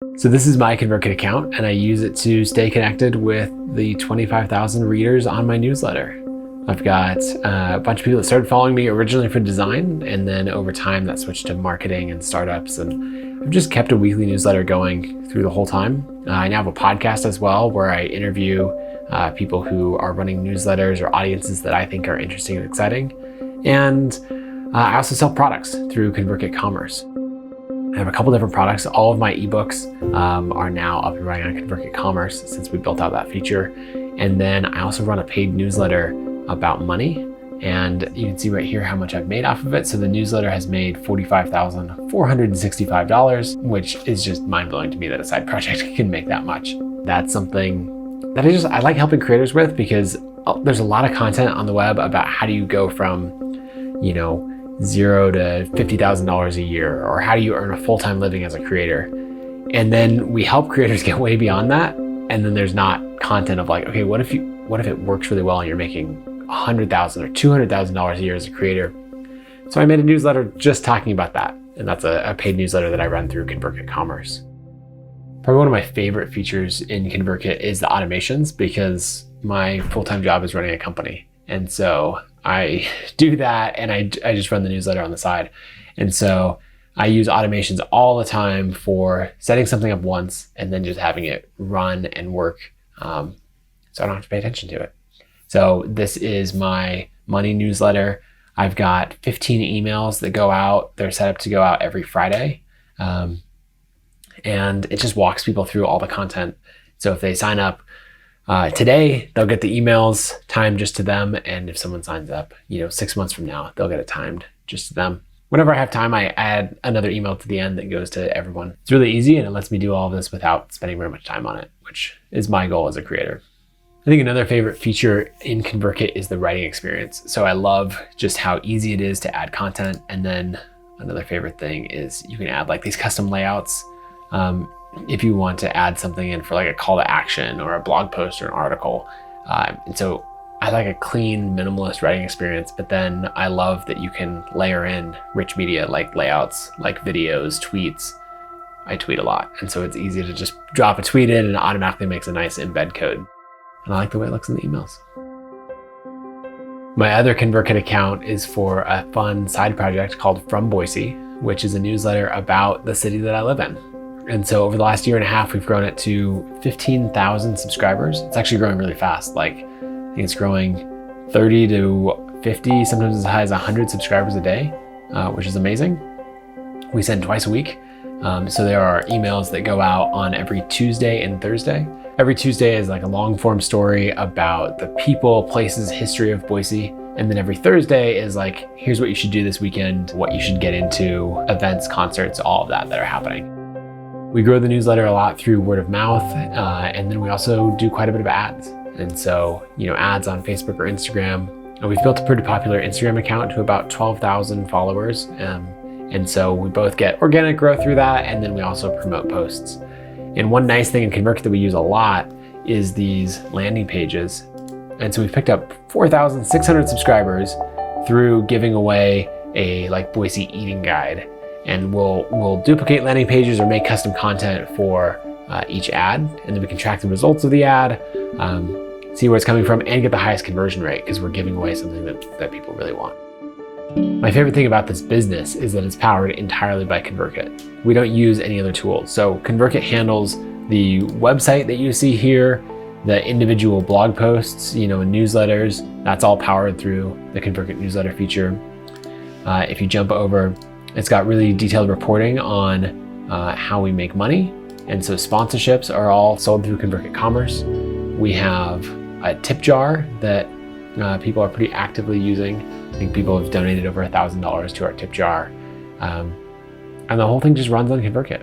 So this is my ConvertKit account, and I use it to stay connected with the 25,000 readers on my newsletter. I've got a bunch of people that started following me originally for design, and then over time that switched to marketing and startups, and I've just kept a weekly newsletter going through the whole time. I now have a podcast as well where I interview people who are running newsletters or audiences that I think are interesting and exciting. And I also sell products through ConvertKit Commerce. I have a couple different products. All of my ebooks are now up and running on ConvertKit Commerce since we built out that feature. And then I also run a paid newsletter about money. And you can see right here how much I've made off of it. So the newsletter has made $45,465, which is just mind-blowing to me that a side project can make that much. That's something that I like helping creators with, because there's a lot of content on the web about how do you go from, $0 to $50,000 a year, or how do you earn a full-time living as a creator. And then we help creators get way beyond that. And then there's not content of like, okay, what if it works really well and you're making $100,000 or $200,000 a year as a creator? So I made a newsletter just talking about that. And that's a paid newsletter that I run through ConvertKit Commerce. Probably one of my favorite features in ConvertKit is the automations, because my full-time job is running a company. And so I do that, and I just run the newsletter on the side. And so I use automations all the time for setting something up once and then just having it run and work, so I don't have to pay attention to it. So this is my money newsletter. I've got 15 emails that go out. They're set up to go out every Friday. And it just walks people through all the content. So if they sign up today, they'll get the emails timed just to them. And if someone signs up, 6 months from now, they'll get it timed just to them. Whenever I have time, I add another email to the end that goes to everyone. It's really easy, and it lets me do all of this without spending very much time on it, which is my goal as a creator. I think another favorite feature in ConvertKit is the writing experience. So I love just how easy it is to add content. And then another favorite thing is you can add like these custom layouts. If you want to add something in for like a call to action or a blog post or an article. And so I like a clean, minimalist writing experience, but then I love that you can layer in rich media like layouts, like videos, tweets. I tweet a lot, and so it's easy to just drop a tweet in and it automatically makes a nice embed code. And I like the way it looks in the emails. My other ConvertKit account is for a fun side project called From Boise, which is a newsletter about the city that I live in. And so over the last year and a half, we've grown it to 15,000 subscribers. It's actually growing really fast. I think it's growing 30 to 50, sometimes as high as 100 subscribers a day, which is amazing. We send twice a week. So there are emails that go out on every Tuesday and Thursday. Every Tuesday is like a long form story about the people, places, history of Boise. And then every Thursday is like, here's what you should do this weekend, what you should get into, events, concerts, all of that are happening. We grow the newsletter a lot through word of mouth, and then we also do quite a bit of ads. And so, ads on Facebook or Instagram. And we've built a pretty popular Instagram account to about 12,000 followers. And so we both get organic growth through that, and then we also promote posts. And one nice thing in ConvertKit that we use a lot is these landing pages. And so we've picked up 4,600 subscribers through giving away a Boise eating guide. And we'll duplicate landing pages or make custom content for each ad. And then we can track the results of the ad, see where it's coming from, and get the highest conversion rate because we're giving away something that people really want. My favorite thing about this business is that it's powered entirely by ConvertKit. We don't use any other tools. So ConvertKit handles the website that you see here, the individual blog posts, and newsletters. That's all powered through the ConvertKit newsletter feature. If you jump over, it's got really detailed reporting on how we make money. And so sponsorships are all sold through ConvertKit Commerce. We have a tip jar that people are pretty actively using. I think people have donated over $1,000 to our tip jar. And the whole thing just runs on ConvertKit.